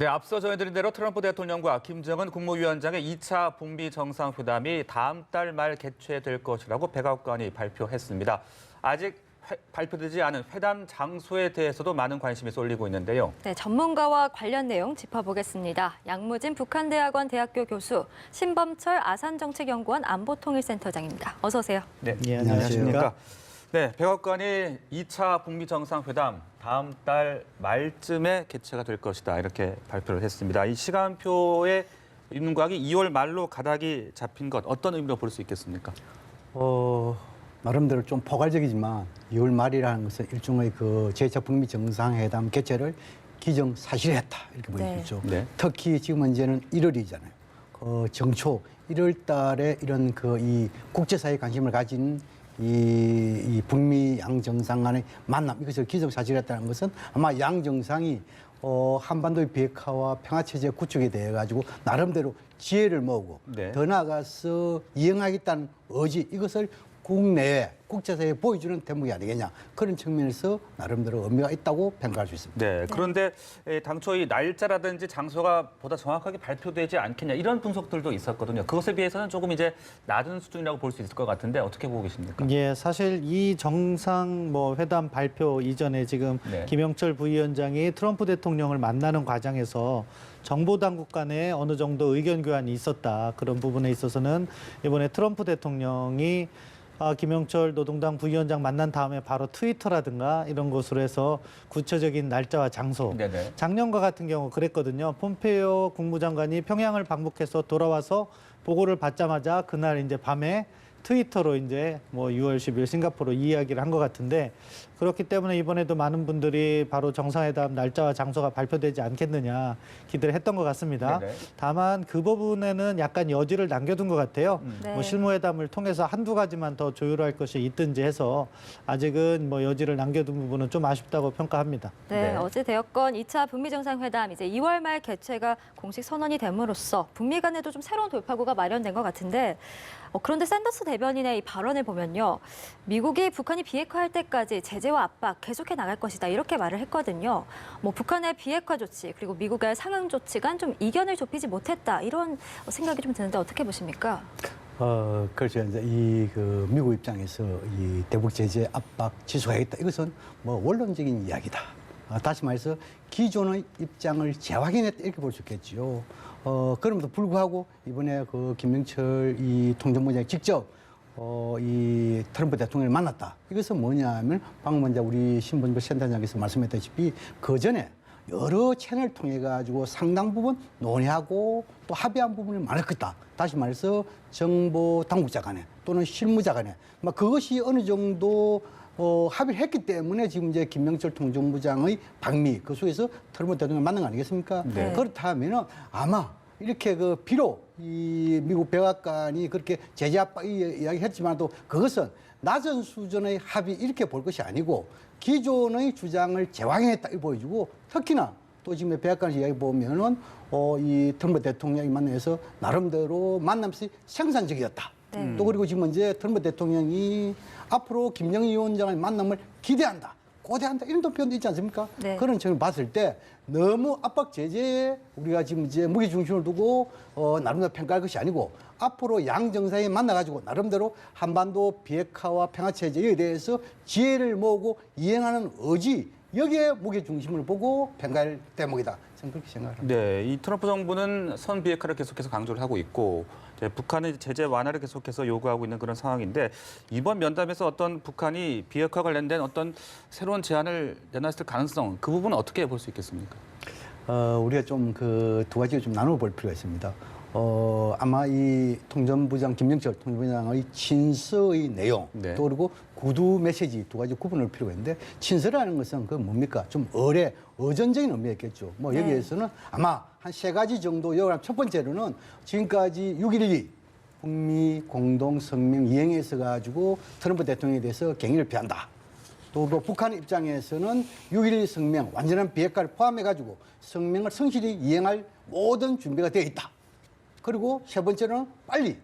네, 앞서 전해드린 대로 트럼프 대통령과 김정은 국무위원장의 2차 북미 정상회담이 다음 달 말 개최될 것이라고 백악관이 발표했습니다. 아직 발표되지 않은 회담 장소에 대해서도 많은 관심이 쏠리고 있는데요. 네, 전문가와 관련 내용 짚어보겠습니다. 양무진 북한대학원 대학교 교수, 신범철 아산정책연구원 안보통일센터장입니다. 어서 오세요. 네, 안녕하십니까. 네, 백악관이 2차 북미 정상회담 다음 달 말쯤에 개최가 될 것이다 이렇게 발표를 했습니다. 이 시간표에 있는 과학이 2월 말로 가닥이 잡힌 것 어떤 의미로 볼 수 있겠습니까? 나름대로 좀 포괄적이지만 2월 말이라는 것은 일종의 그 제2차 북미 정상회담 개최를 기정사실했다 이렇게 보여지죠. 네. 특히 지금 현재는 1월이잖아요. 정초 1월 달에 이런 이 국제사회 관심을 가진 이 북미 양 정상 간의 만남 이것을 기정사실했다는 것은 아마 양 정상이 한반도의 비핵화와 평화체제 구축에 대해 가지고 나름대로 지혜를 모으고 네. 더 나아가서 이행하겠다는 의지 이것을 국내에 국제사회에 보여주는 대목이 아니겠냐 그런 측면에서 나름대로 의미가 있다고 평가할 수 있습니다. 네, 그런데 당초 이 날짜라든지 장소가 보다 정확하게 발표되지 않겠냐 이런 분석들도 있었거든요. 그것에 비해서는 조금 이제 낮은 수준이라고 볼 수 있을 것 같은데 어떻게 보고 계십니까? 예, 사실 이 정상 회담 발표 이전에 지금 네. 김영철 부위원장이 트럼프 대통령을 만나는 과정에서 정보 당국 간에 어느 정도 의견 교환이 있었다. 그런 부분에 있어서는 이번에 트럼프 대통령이 김영철 노동당 부위원장 만난 다음에 바로 트위터라든가 이런 곳으로 해서 구체적인 날짜와 장소. 네네. 작년과 같은 경우 그랬거든요. 폼페이오 국무장관이 평양을 방문해서 돌아와서 보고를 받자마자 그날 이제 밤에 트위터로 이제 6월 10일 싱가포르 이야기를 한 것 같은데 그렇기 때문에 이번에도 많은 분들이 바로 정상회담 날짜와 장소가 발표되지 않겠느냐 기대를 했던 것 같습니다. 네네. 다만 그 부분에는 약간 여지를 남겨둔 것 같아요. 네. 실무회담을 통해서 한두 가지만 더 조율할 것이 있든지 해서 아직은 여지를 남겨둔 부분은 좀 아쉽다고 평가합니다. 네, 네. 어제 대여건 2차 북미 정상회담 이제 2월 말 개최가 공식 선언이 됨으로써 북미 간에도 좀 새로운 돌파구가 마련된 것 같은데 그런데 샌더스 대변인의 이 발언을 보면요. 미국이 북한이 비핵화할 때까지 제재와 압박 계속해 나갈 것이다 이렇게 말을 했거든요. 북한의 비핵화 조치 그리고 미국의 상응 조치가 좀 이견을 좁히지 못했다 이런 생각이 좀 드는데 어떻게 보십니까? 그렇죠. 이제 미국 입장에서 이 대북 제재 압박 지속하겠다. 이것은 원론적인 이야기다. 다시 말해서 기존의 입장을 재확인했다 이렇게 볼 수 있겠죠. 그럼에도 불구하고 이번에 김명철 이 통전부장이 직접 이 트럼프 대통령을 만났다. 이것은 뭐냐면 방금 먼저 우리 신본부 센터장께서 말씀했다시피 그 전에 여러 채널을 통해 가지고 상당 부분 논의하고 또 합의한 부분이 많을 거다. 다시 말해서 정보 당국자 간에 또는 실무자 간에 그것이 어느 정도 합의를 했기 때문에 지금 이제 김명철 통정부장의 방미 그 속에서 트럼프 대통령을 만난 거 아니겠습니까? 네. 그렇다면은 아마 이렇게 비록 이 미국 백악관이 그렇게 제재 압박 이야기했지만도 그것은 낮은 수준의 합의 이렇게 볼 것이 아니고 기존의 주장을 재확인했다 이렇게 보여주고 특히나 또 지금 백악관에서 이야기 보면은 이 트럼프 대통령이 만나서 나름대로 만남이 생산적이었다. 네. 또 그리고 지금 이제 트럼프 대통령이 앞으로 김정은 위원장의 만남을 기대한다, 고대한다 이런 표현도 있지 않습니까? 네. 그런 점을 봤을 때 너무 압박 제재에 우리가 지금 이제 무게 중심을 두고 나름대로 평가할 것이 아니고 앞으로 양 정상이 만나가지고 나름대로 한반도 비핵화와 평화 체제에 대해서 지혜를 모으고 이행하는 의지 여기에 무게 중심을 보고 평가할 대목이다. 저는 그렇게 생각합니다. 네, 이 트럼프 정부는 선 비핵화를 계속해서 강조를 하고 있고 북한의 제재 완화를 계속해서 요구하고 있는 그런 상황인데 이번 면담에서 어떤 북한이 비핵화 관련된 어떤 새로운 제안을 내놨을 가능성 그 부분은 어떻게 볼 수 있겠습니까? 우리가 좀 두 가지를 좀 나눠 볼 필요가 있습니다. 아마 이 통전부장 김영철 통전부장의 친서의 내용 네. 또 그리고 구두 메시지 두 가지 구분할 필요가 있는데 친서라는 것은 그 뭡니까? 좀 의전적인 의미였겠죠. 네. 여기에서는 아마 한 세 가지 정도 요구하면 첫 번째로는 지금까지 6.12 북미 공동성명 이행에서 가지고 트럼프 대통령에 대해서 경의를 표한다. 또 북한 입장에서는 6.12 성명 완전한 비핵화를 포함해가지고 성명을 성실히 이행할 모든 준비가 되어 있다. 그리고 세 번째는 빨리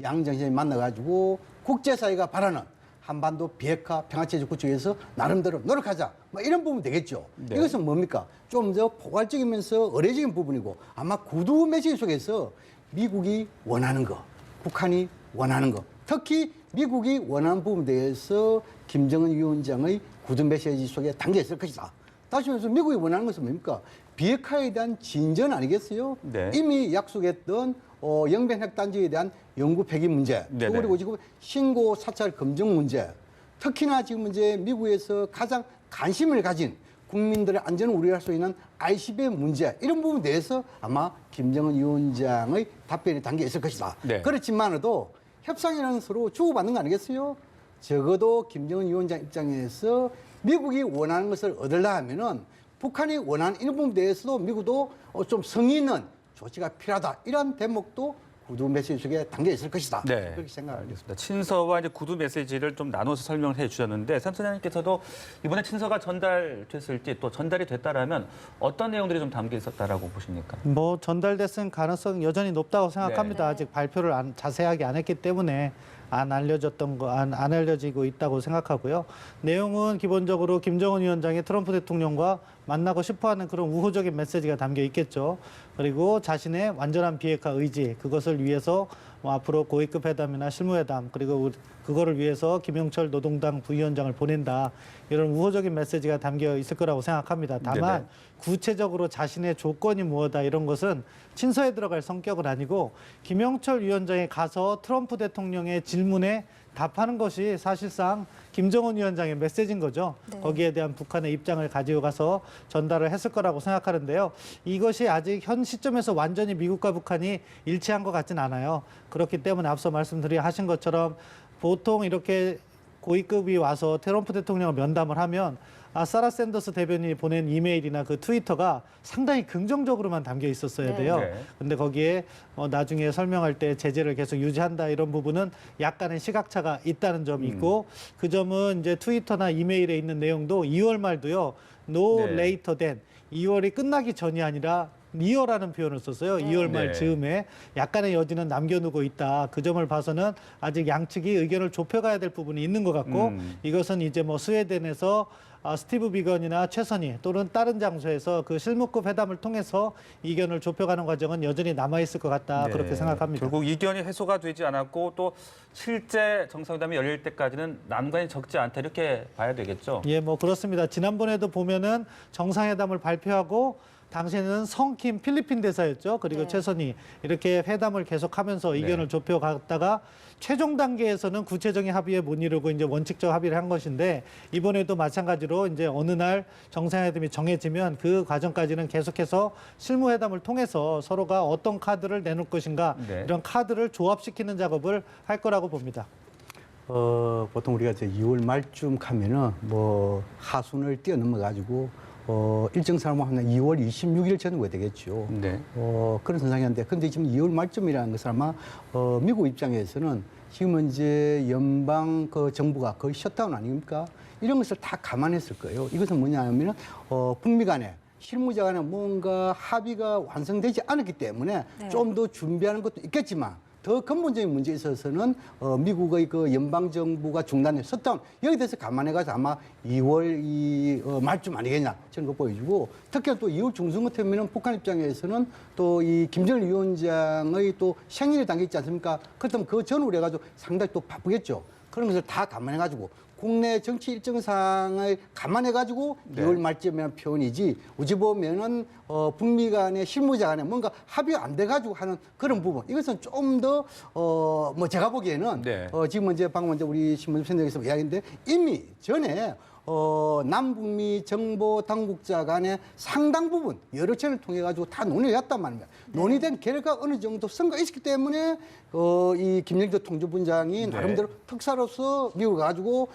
양 정상이 만나가지고 국제사회가 바라는 한반도 비핵화 평화체제 구축에서 나름대로 노력하자. 뭐 이런 부분 되겠죠. 네. 이것은 뭡니까? 좀 더 포괄적이면서 의례적인 부분이고 아마 구두 메시지 속에서 미국이 원하는 거, 북한이 원하는 거, 특히 미국이 원하는 부분에 대해서 김정은 위원장의 구두 메시지 속에 담겨 있을 것이다. 다시 말해서 미국이 원하는 것은 뭡니까? 비핵화에 대한 진전 아니겠어요? 네. 이미 약속했던 영변 핵단지에 대한 영구 폐기 문제, 또 네네. 그리고 지금 신고 사찰 검증 문제, 특히나 지금 이제 미국에서 가장 관심을 가진 국민들의 안전을 우려할 수 있는 ICBM 문제 이런 부분에 대해서 아마 김정은 위원장의 답변이 담겨 있을 것이다. 네. 그렇지만도 협상이라는 서로 주고받는 거 아니겠어요? 적어도 김정은 위원장 입장에서 미국이 원하는 것을 얻으려 하면은 북한이 원하는 이런 부분에 대해서도 미국도 좀 성의 있는 조치가 필요하다. 이런 대목도 구두 메시지 속에 담겨 있을 것이다. 네. 그렇게 생각합니다. 알겠습니다. 친서와 이제 구두 메시지를 좀 나눠서 설명을 해주셨는데 선생님께서도 이번에 친서가 전달됐을지 또 전달이 됐다라면 어떤 내용들이 좀 담겨 있었다라고 보십니까? 뭐 전달됐을 가능성은 여전히 높다고 생각합니다. 네. 아직 발표를 자세하게 안 했기 때문에 안 알려지고 있다고 생각하고요. 내용은 기본적으로 김정은 위원장이 트럼프 대통령과 만나고 싶어하는 그런 우호적인 메시지가 담겨 있겠죠. 그리고 자신의 완전한 비핵화 의지, 그것을 위해서 뭐 앞으로 고위급 회담이나 실무회담, 그리고 그거를 위해서 김영철 노동당 부위원장을 보낸다. 이런 우호적인 메시지가 담겨 있을 거라고 생각합니다. 다만 네네. 구체적으로 자신의 조건이 무엇이다 이런 것은 친서에 들어갈 성격은 아니고 김영철 위원장이 가서 트럼프 대통령의 질문에 답하는 것이 사실상 김정은 위원장의 메시지인 거죠. 네. 거기에 대한 북한의 입장을 가지고 가서 전달을 했을 거라고 생각하는데요. 이것이 아직 현 시점에서 완전히 미국과 북한이 일치한 것 같진 않아요. 그렇기 때문에 앞서 하신 것처럼 보통 이렇게 고위급이 와서 트럼프 대통령을 면담을 하면 사라 샌더스 대변인이 보낸 이메일이나 그 트위터가 상당히 긍정적으로만 담겨 있었어야 네. 돼요. 네. 근데 거기에 나중에 설명할 때 제재를 계속 유지한다 이런 부분은 약간의 시각차가 있다는 점이 있고 그 점은 이제 트위터나 이메일에 있는 내용도 2월 말도요. No 네. later than 2월이 끝나기 전이 아니라 니어라는 표현을 썼어요. 네. 2월 말 네. 즈음에 약간의 여지는 남겨두고 있다. 그 점을 봐서는 아직 양측이 의견을 좁혀가야 될 부분이 있는 것 같고 이것은 이제 뭐 스웨덴에서 스티브 비건이나 최선희 또는 다른 장소에서 그 실무급 회담을 통해서 이견을 좁혀가는 과정은 여전히 남아있을 것 같다. 네. 그렇게 생각합니다. 결국 이견이 해소가 되지 않았고 또 실제 정상회담이 열릴 때까지는 난관이 적지 않다 이렇게 봐야 되겠죠. 예, 뭐 그렇습니다. 지난번에도 보면은 정상회담을 발표하고 당시에는 성킴 필리핀 대사였죠. 그리고 네. 최선희 이렇게 회담을 계속하면서 이견을 좁혀갔다가 최종 단계에서는 구체적인 합의에 못 이루고 이제 원칙적 합의를 한 것인데 이번에도 마찬가지로 이제 어느 날 정상회담이 정해지면 그 과정까지는 계속해서 실무회담을 통해서 서로가 어떤 카드를 내놓을 것인가 네. 이런 카드를 조합시키는 작업을 할 거라고 봅니다. 보통 우리가 이제 2월 말쯤 가면은 뭐 하순을 뛰어넘어 가지고 일정 사람은 한 2월 26일 전후가 되겠죠. 네. 그런 선상이었는데, 근데 지금 2월 말쯤이라는 것은 아마 미국 입장에서는 지금 이제 연방 그 정부가 거의 셧다운 아닙니까? 이런 것을 다 감안했을 거예요. 이것은 뭐냐면은 북미 간에 실무자 간에 뭔가 합의가 완성되지 않았기 때문에 네. 좀 더 준비하는 것도 있겠지만. 더 근본적인 문제에 있어서는 미국의 그 연방 정부가 중단된 셧다운 여기 대해서 감안해가지고 아마 2월 말쯤 아니겠냐 저는 거 보여주고 특히 또 2월 중순 같으면은 북한 입장에서는 또 이 김정일 위원장의 또 생일이 담겨 있지 않습니까? 그렇다면 그 전후로 해가지고 상당히 또 바쁘겠죠. 그런 것을 다 감안해가지고. 국내 정치 일정상을 감안해가지고 네. 2월 말쯤이라는 표현이지 어찌 보면은 북미 간의 실무자 간에 뭔가 합의가 안 돼가지고 하는 그런 부분 이것은 좀 더 뭐 제가 보기에는 네. 지금 이제 방금 이제 우리 신문센터에서 이야기인데 이미 전에 남북미 정보 당국자 간의 상당 부분 여러 차례를 통해 가지고 다 논의를 했단 말입니다. 논의된 결과 어느 정도 성과가 있었기 때문에 이 김영철 통주부장이 나름대로 특사로서 미국 가지고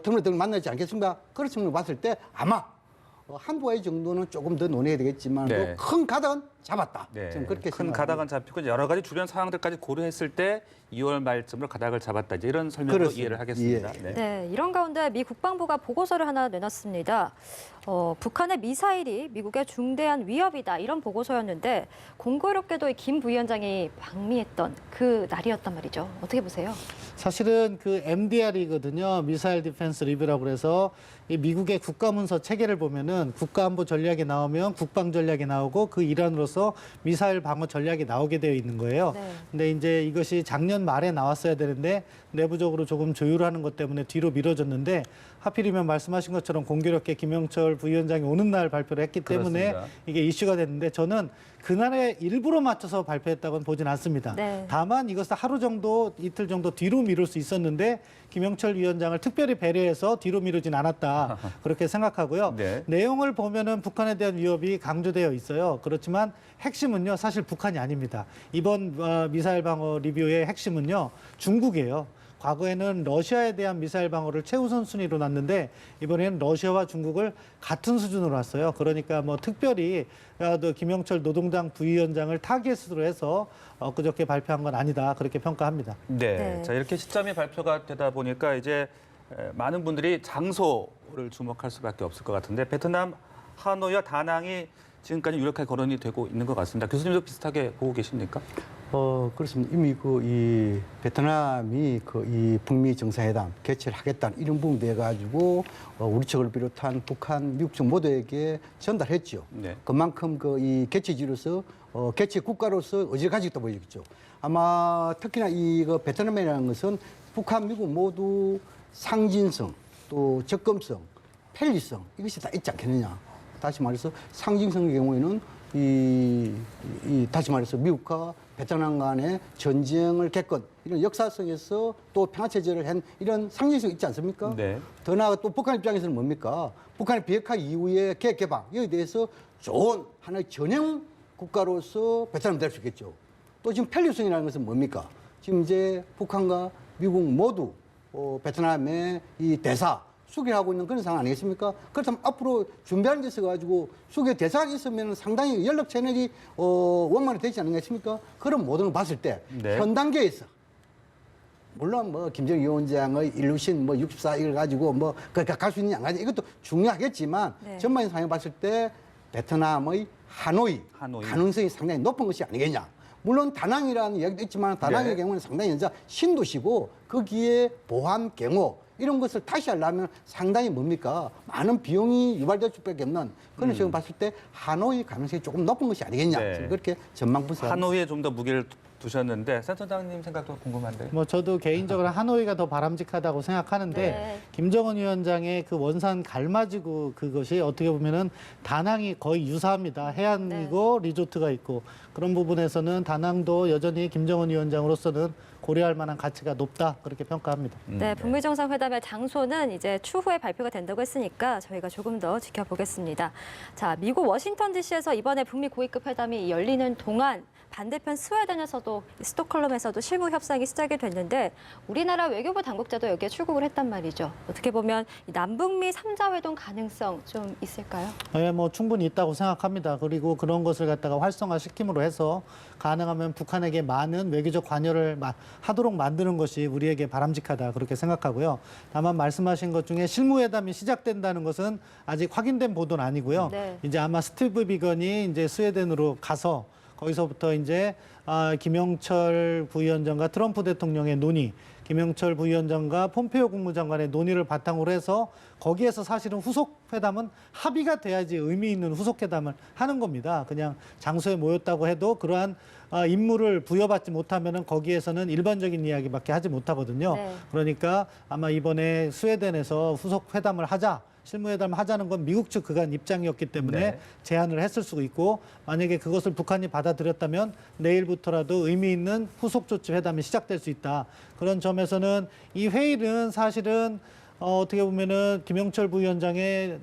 등을 만나지 않겠습니까? 그런 측면을 봤을 때 아마 한두 가지 정도는 조금 더 논의해야 되겠지만 네. 큰 가닥은 잡았다. 네. 저는 그렇게 큰 생각합니다. 가닥은 잡히고 여러 가지 주변 상황들까지 고려했을 때 2월 말쯤으로 가닥을 잡았다. 이제 이런 설명으로 그렇습니다. 이해를 하겠습니다. 예. 네. 네, 이런 가운데 미 국방부가 보고서를 하나 내놨습니다. 북한의 미사일이 미국의 중대한 위협이다 이런 보고서였는데 공교롭게도 이 김 부위원장이 방미했던 그 날이었단 말이죠. 어떻게 보세요? 사실은 그 MDR이거든요. 미사일 디펜스 리뷰라고 그래서 이 미국의 국가문서 체계를 보면은 국가안보 전략이 나오면 국방 전략이 나오고 그 일환으로서 미사일 방어 전략이 나오게 되어 있는 거예요. 네. 근데 이제 이것이 작년 말에 나왔어야 되는데 내부적으로 조금 조율하는 것 때문에 뒤로 미뤄졌는데 하필이면 말씀하신 것처럼 공교롭게 김영철 부위원장이 오는 날 발표를 했기 때문에 그렇습니다. 이게 이슈가 됐는데 저는 그날에 일부러 맞춰서 발표했다고는 보진 않습니다. 네. 다만 이것을 하루 정도, 이틀 정도 뒤로 미룰 수 있었는데 김영철 위원장을 특별히 배려해서 뒤로 미루진 않았다. 그렇게 생각하고요. 네. 내용을 보면은 북한에 대한 위협이 강조되어 있어요. 그렇지만 핵심은요, 사실 북한이 아닙니다. 이번 미사일 방어 리뷰의 핵심은요, 중국이에요. 과거에는 러시아에 대한 미사일 방어를 최우선 순위로 놨는데 이번에는 러시아와 중국을 같은 수준으로 놨어요. 그러니까 뭐 특별히 김영철 노동당 부위원장을 타겟으로 해서 그저께 발표한 건 아니다. 그렇게 평가합니다. 네. 네. 자, 이렇게 시점이 발표가 되다 보니까 이제 많은 분들이 장소를 주목할 수밖에 없을 것 같은데 베트남 하노이와 다낭이 지금까지 유력하게 거론이 되고 있는 것 같습니다. 교수님도 비슷하게 보고 계십니까? 그렇습니다. 이미 이 베트남이 이 북미 정상회담 개최를 하겠다는 이런 부분에 대해 가지고 우리 측을 비롯한 북한, 미국 측 모두에게 전달했죠. 네. 그만큼 이 개최지로서 개최 국가로서 의지를 가지고 있다 보이겠죠. 아마 특히나 베트남이라는 것은 북한, 미국 모두 상징성, 또 접근성, 편리성 이것이 다 있지 않겠느냐. 다시 말해서 상징성의 경우에는 다시 말해서 미국과 베트남 간의 전쟁을 겪은 이런 역사성에서 또 평화체제를 한 이런 상징성이 있지 않습니까? 네. 더 나아가 또 북한 입장에서는 뭡니까? 북한의 비핵화 이후의 계획 개방 여기에 대해서 좋은 하나의 전형 국가로서 베트남이 될 수 있겠죠. 또 지금 편리성이라는 것은 뭡니까? 지금 이제 북한과 미국 모두 베트남의 이 대사 수교하고 있는 그런 상황 아니겠습니까? 그렇다면 앞으로 준비하는 데 있어가지고 수교 대사가 있으면 상당히 연락 채널이 원만히 되지 않겠습니까? 그런 모든 걸 봤을 때 네. 현 단계에서 물론 김정일 위원장의 일루신 64 이걸 가지고 갈 수 있느냐 안 가지 이것도 중요하겠지만 네. 전반적인 상황을 봤을 때 베트남의 하노이 가능성이 상당히 높은 것이 아니겠냐. 물론 다낭이라는 이야기도 있지만 다낭의 네. 경우는 상당히 이제 신도시고 거기에 보안 경호 이런 것을 다시 하려면 상당히 많은 비용이 유발될 수밖에 없는 그런 식으로 봤을 때 하노이 가능성이 조금 높은 것이 아니겠냐. 네. 지금 그렇게 전망 분석. 하노이에 좀 더 무게를 두셨는데 센터장님 생각도 궁금한데요. 뭐 저도 개인적으로 하노이가 더 바람직하다고 생각하는데 네. 김정은 위원장의 그 원산 갈마지구 그것이 어떻게 보면은 다낭이 거의 유사합니다. 해안이고 리조트가 있고 그런 부분에서는 다낭도 여전히 김정은 위원장으로서는 고려할 만한 가치가 높다 그렇게 평가합니다. 네, 북미 정상회담의 장소는 이제 추후에 발표가 된다고 했으니까 저희가 조금 더 지켜보겠습니다. 자, 미국 워싱턴 DC에서 이번에 북미 고위급 회담이 열리는 동안 반대편 스웨덴에서도 스톡홀름에서도 실무 협상이 시작이 됐는데 우리나라 외교부 당국자도 여기에 출국을 했단 말이죠. 어떻게 보면 이 남북미 3자 회동 가능성 좀 있을까요? 네, 뭐 충분히 있다고 생각합니다. 그리고 그런 것을 갖다가 활성화시킴으로 해서 가능하면 북한에게 많은 외교적 관여를 하도록 만드는 것이 우리에게 바람직하다 그렇게 생각하고요. 다만 말씀하신 것 중에 실무회담이 시작된다는 것은 아직 확인된 보도는 아니고요. 네. 이제 아마 스티브 비건이 이제 스웨덴으로 가서 거기서부터 이제 김영철 부위원장과 트럼프 대통령의 논의, 김영철 부위원장과 폼페이오 국무장관의 논의를 바탕으로 해서 거기에서 사실은 후속 회담은 합의가 돼야지 의미 있는 후속 회담을 하는 겁니다. 그냥 장소에 모였다고 해도 그러한 임무를 부여받지 못하면은 거기에서는 일반적인 이야기밖에 하지 못하거든요. 네. 그러니까 아마 이번에 스웨덴에서 후속 회담을 하자. 실무회담을 하자는 건 미국 측 그간 입장이었기 때문에 네. 제안을 했을 수도 있고 만약에 그것을 북한이 받아들였다면 내일부터라도 의미 있는 후속 조치 회담이 시작될 수 있다. 그런 점에서는 이 회의는 사실은 어떻게 보면은 김영철 부위원장의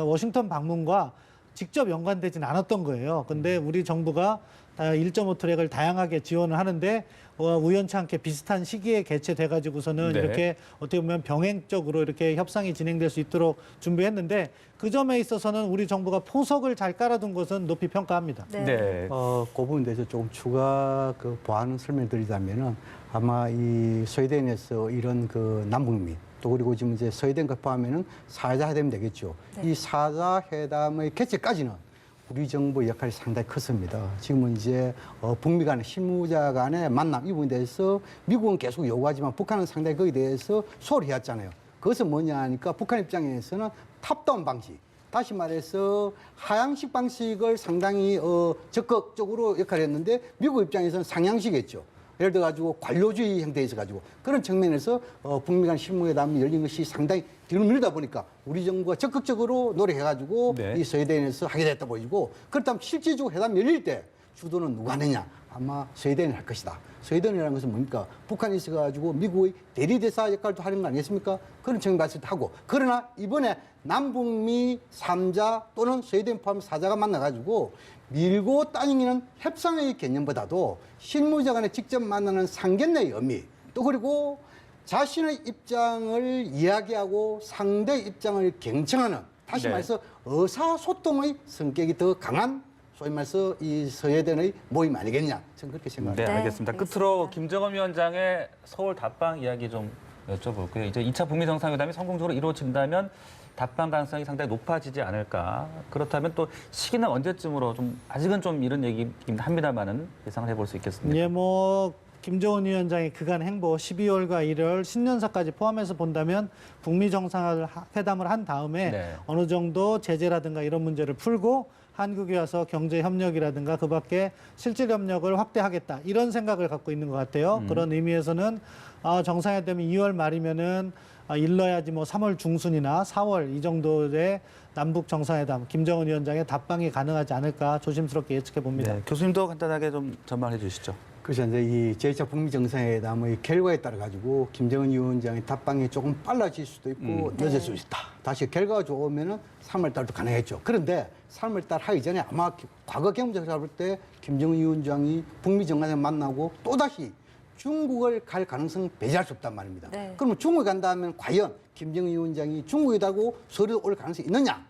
워싱턴 방문과 직접 연관되진 않았던 거예요. 근데 우리 정부가 1.5 트랙을 다양하게 지원을 하는데 우연치 않게 비슷한 시기에 개최돼가지고서는 네. 이렇게 어떻게 보면 병행적으로 이렇게 협상이 진행될 수 있도록 준비했는데 그 점에 있어서는 우리 정부가 포석을 잘 깔아둔 것은 높이 평가합니다. 네. 네. 그 부분에 대해서 조금 추가 보완 설명드리자면은 아마 이 스웨덴에서 이런 남북미 또 그리고 지금 이제 서해대가 포함하면은 4자 회담이 되겠죠. 네. 이 4자 회담의 개최까지는 우리 정부 역할이 상당히 컸습니다. 지금은 이제 북미 간의 실무자 간의 만남 이 부분에 대해서 미국은 계속 요구하지만 북한은 상당히 거기에 대해서 소홀히 해왔잖아요. 그것은 뭐냐 하니까 북한 입장에서는 탑다운 방식, 다시 말해서 하향식 방식을 상당히 적극적으로 역할을 했는데 미국 입장에서는 상향식이었죠. 예를 들어 가지고 관료주의 형태에 있어 가지고 그런 측면에서 북미 간 실무회담이 열린 것이 상당히 뒤로 밀다 보니까 우리 정부가 적극적으로 노력해 가지고 네. 이 서해대에서 하게 됐다 보이고 그렇다면 실질적으로 회담 열릴 때 주도는 누가 하느냐? 아마 서해대는 할 것이다. 서해대라는 것은 뭡니까? 북한에 있어 가지고 미국의 대리대사 역할도 하는 거 아니겠습니까? 그런 측면 봤을 때 하고 그러나 이번에 남북미 3자 또는 서해대 포함 4자가 만나 가지고 밀고 따지는 협상의 개념보다도 실무자 간에 직접 만나는 상견례의 의미 또 그리고 자신의 입장을 이야기하고 상대 입장을 경청하는 다시 네. 말해서 의사소통의 성격이 더 강한 소위 말해서 이 서해대의 모임 아니겠냐 저는 그렇게 네, 생각합니다. 네, 알겠습니다. 알겠습니다. 끝으로 김정은 위원장의 서울 답방 이야기 좀 여쭤볼게요. 이제 2차 북미 정상회담이 성공적으로 이루어진다면 답방 가능성이 상당히 높아지지 않을까. 그렇다면 또 시기는 언제쯤으로 좀 아직은 좀 이런 얘기긴 합니다만은 예상을 해볼 수 있겠습니다. 예, 뭐 김정은 위원장의 그간 행보 12월과 1월 신년사까지 포함해서 본다면 북미 정상회담을 한 다음에 네. 어느 정도 제재라든가 이런 문제를 풀고 한국에 와서 경제 협력이라든가 그밖에 실질 협력을 확대하겠다 이런 생각을 갖고 있는 것 같아요. 그런 의미에서는 정상회담이 2월 말이면은 일러야지 뭐 3월 중순이나 4월 이 정도의 남북 정상회담 김정은 위원장의 답방이 가능하지 않을까 조심스럽게 예측해 봅니다. 네, 교수님도 간단하게 좀 전망해 주시죠. 그래서 이제 이 제2차 북미 정상회담의 결과에 따라 가지고 김정은 위원장의 답방이 조금 빨라질 수도 있고 늦을 수 있다. 다시 결과가 좋으면은 3월 달도 가능했죠. 그런데 3월 달 하기 전에 아마 과거 경험적으로 잡을 때 김정은 위원장이 북미 정상회담 만나고 또 다시 중국을 갈 가능성 배제할 수 없단 말입니다. 네. 그러면 중국에 간다면 과연 김정은 위원장이 중국에다고 서류 올 가능성이 있느냐?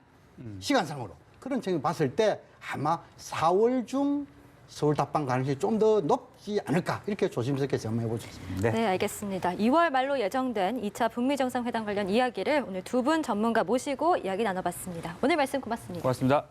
시간상으로. 그런 측면을 봤을 때 아마 4월 중 서울 답방 가능성이 좀 더 높지 않을까 이렇게 조심스럽게 전망해 볼 수 있습니다. 네. 네, 알겠습니다. 2월 말로 예정된 2차 북미 정상회담 관련 이야기를 오늘 두 분 전문가 모시고 이야기 나눠봤습니다. 오늘 말씀 고맙습니다. 고맙습니다.